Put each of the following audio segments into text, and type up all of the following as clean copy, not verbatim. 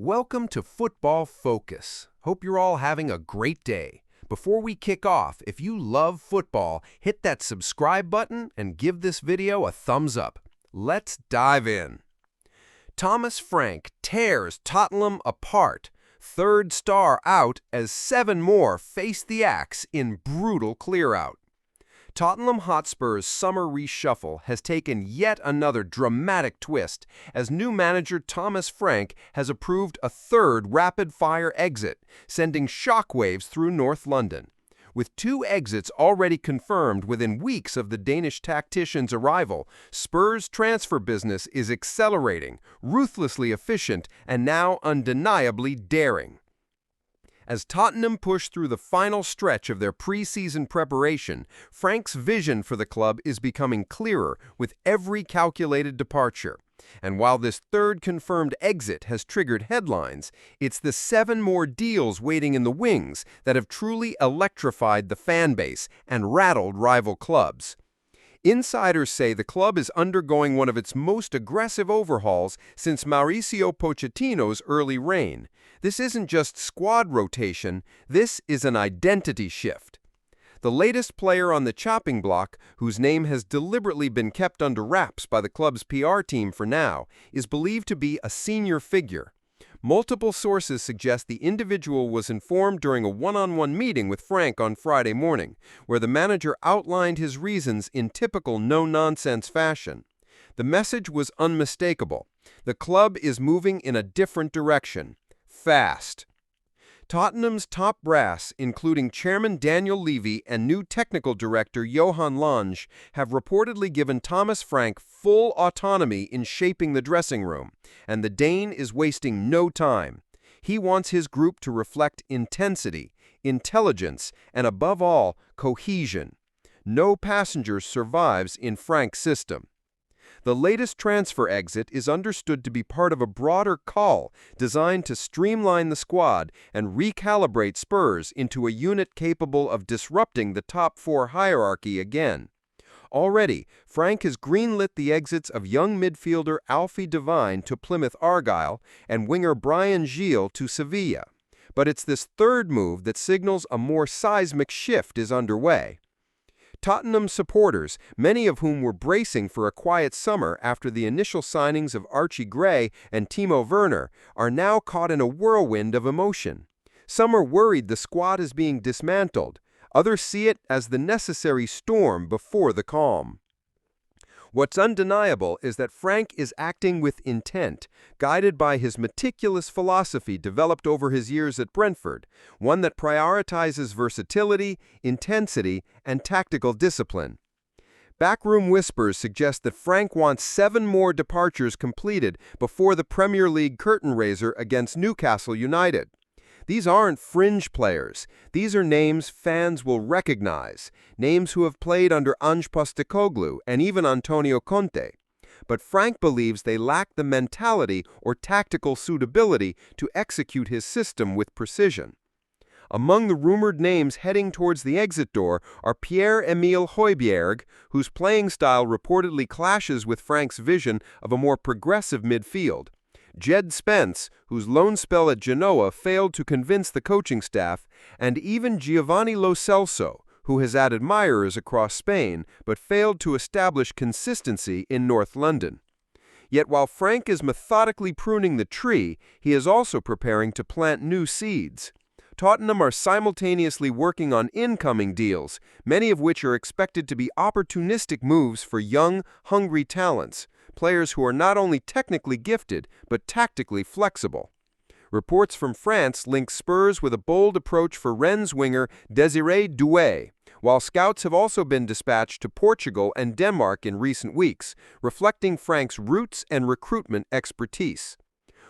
Welcome to Football Focus. Hope you're all having a great day. Before we kick off, if you love football, hit that subscribe button and give this video a thumbs up. Let's dive in. Thomas Frank tears Tottenham apart. Third star out as 7 more face the axe in brutal clear-out. Tottenham Hotspur's summer reshuffle has taken yet another dramatic twist as new manager Thomas Frank has approved a third rapid-fire exit, sending shockwaves through North London. With 2 exits already confirmed within weeks of the Danish tactician's arrival, Spurs' transfer business is accelerating, ruthlessly efficient, and now undeniably daring. As Tottenham push through the final stretch of their pre-season preparation, Frank's vision for the club is becoming clearer with every calculated departure. And while this third confirmed exit has triggered headlines, it's the 7 more deals waiting in the wings that have truly electrified the fan base and rattled rival clubs. Insiders say the club is undergoing one of its most aggressive overhauls since Mauricio Pochettino's early reign. This isn't just squad rotation, this is an identity shift. The latest player on the chopping block, whose name has deliberately been kept under wraps by the club's PR team for now, is believed to be a senior figure. Multiple sources suggest the individual was informed during a one-on-one meeting with Frank on Friday morning, where the manager outlined his reasons in typical no-nonsense fashion. The message was unmistakable. The club is moving in a different direction. Fast. Tottenham's top brass, including chairman Daniel Levy and new technical director Johan Lange, have reportedly given Thomas Frank full autonomy in shaping the dressing room, and the Dane is wasting no time. He wants his group to reflect intensity, intelligence, and above all, cohesion. No passenger survives in Frank's system. The latest transfer exit is understood to be part of a broader call designed to streamline the squad and recalibrate Spurs into a unit capable of disrupting the top 4 hierarchy again. Already, Frank has greenlit the exits of young midfielder Alfie Devine to Plymouth Argyle and winger Brian Gil to Sevilla. But it's this third move that signals a more seismic shift is underway. Tottenham supporters, many of whom were bracing for a quiet summer after the initial signings of Archie Gray and Timo Werner, are now caught in a whirlwind of emotion. Some are worried the squad is being dismantled. Others see it as the necessary storm before the calm. What's undeniable is that Frank is acting with intent, guided by his meticulous philosophy developed over his years at Brentford, one that prioritizes versatility, intensity, and tactical discipline. Backroom whispers suggest that Frank wants 7 more departures completed before the Premier League curtain raiser against Newcastle United. These aren't fringe players. These are names fans will recognize, names who have played under Ange Postecoglou and even Antonio Conte. But Frank believes they lack the mentality or tactical suitability to execute his system with precision. Among the rumored names heading towards the exit door are Pierre-Emile Højbjerg, whose playing style reportedly clashes with Frank's vision of a more progressive midfield, Jed Spence, whose loan spell at Genoa failed to convince the coaching staff, and even Giovanni Lo Celso, who has had admirers across Spain but failed to establish consistency in North London. Yet while Frank is methodically pruning the tree, he is also preparing to plant new seeds. Tottenham are simultaneously working on incoming deals, many of which are expected to be opportunistic moves for young, hungry talents, players who are not only technically gifted, but tactically flexible. Reports from France link Spurs with a bold approach for Rennes winger Désiré Doué, while scouts have also been dispatched to Portugal and Denmark in recent weeks, reflecting Frank's roots and recruitment expertise.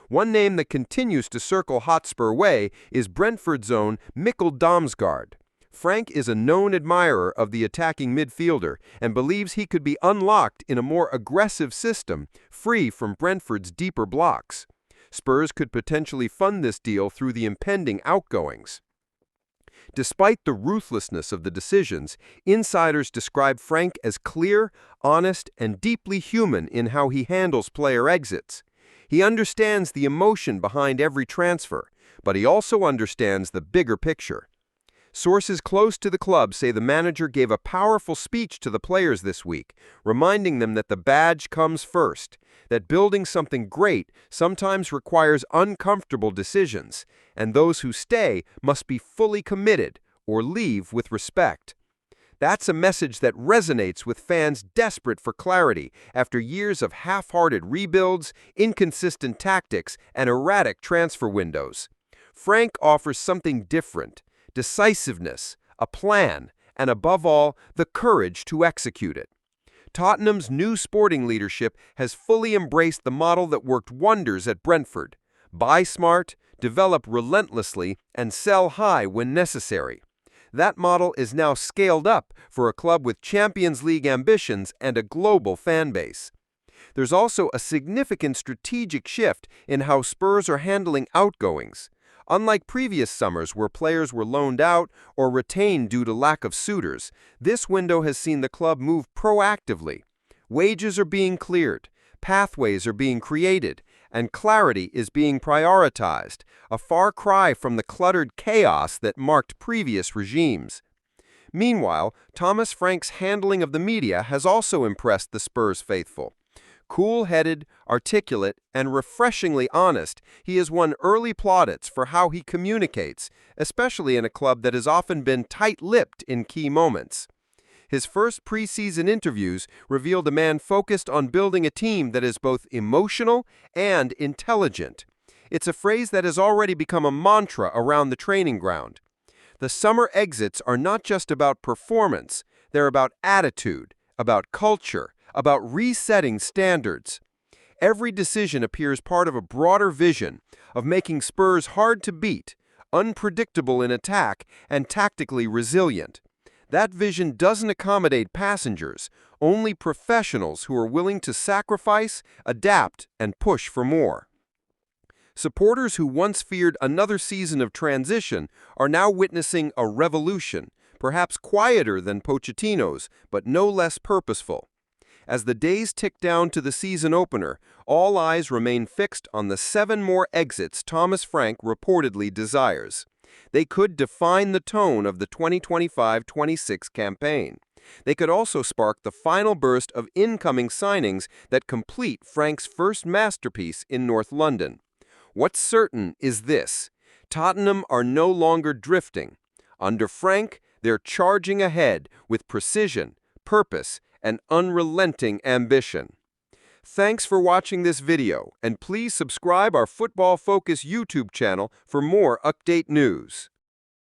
One name that continues to circle Hotspur way is Brentford's own Mikkel Damsgaard. Frank is a known admirer of the attacking midfielder and believes he could be unlocked in a more aggressive system, free from Brentford's deeper blocks. Spurs could potentially fund this deal through the impending outgoings. Despite the ruthlessness of the decisions, insiders describe Frank as clear, honest, and deeply human in how he handles player exits. He understands the emotion behind every transfer, but he also understands the bigger picture. Sources close to the club say the manager gave a powerful speech to the players this week, reminding them that the badge comes first, that building something great sometimes requires uncomfortable decisions, and those who stay must be fully committed or leave with respect. That's a message that resonates with fans desperate for clarity after years of half-hearted rebuilds, inconsistent tactics, and erratic transfer windows. Frank offers something different: decisiveness, a plan, and above all, the courage to execute it. Tottenham's new sporting leadership has fully embraced the model that worked wonders at Brentford: buy smart, develop relentlessly, and sell high when necessary. That model is now scaled up for a club with Champions League ambitions and a global fan base. There's also a significant strategic shift in how Spurs are handling outgoings. Unlike previous summers where players were loaned out or retained due to lack of suitors, this window has seen the club move proactively. Wages are being cleared, pathways are being created, and clarity is being prioritized, a far cry from the cluttered chaos that marked previous regimes. Meanwhile, Thomas Frank's handling of the media has also impressed the Spurs faithful. Cool-headed, articulate, and refreshingly honest, he has won early plaudits for how he communicates, especially in a club that has often been tight-lipped in key moments. His first preseason interviews revealed a man focused on building a team that is both emotional and intelligent. It's a phrase that has already become a mantra around the training ground. The summer exits are not just about performance, they're about attitude, about culture, about resetting standards. Every decision appears part of a broader vision of making Spurs hard to beat, unpredictable in attack, and tactically resilient. That vision doesn't accommodate passengers, only professionals who are willing to sacrifice, adapt, and push for more. Supporters who once feared another season of transition are now witnessing a revolution, perhaps quieter than Pochettino's, but no less purposeful. As the days tick down to the season opener, all eyes remain fixed on the 7 more exits Thomas Frank reportedly desires. They could define the tone of the 2025-26 campaign. They could also spark the final burst of incoming signings that complete Frank's first masterpiece in North London. What's certain is this: Tottenham are no longer drifting. Under Frank, they're charging ahead with precision, purpose, and unrelenting ambition. Thanks for watching this video, and please subscribe our Football Focus YouTube channel for more update news.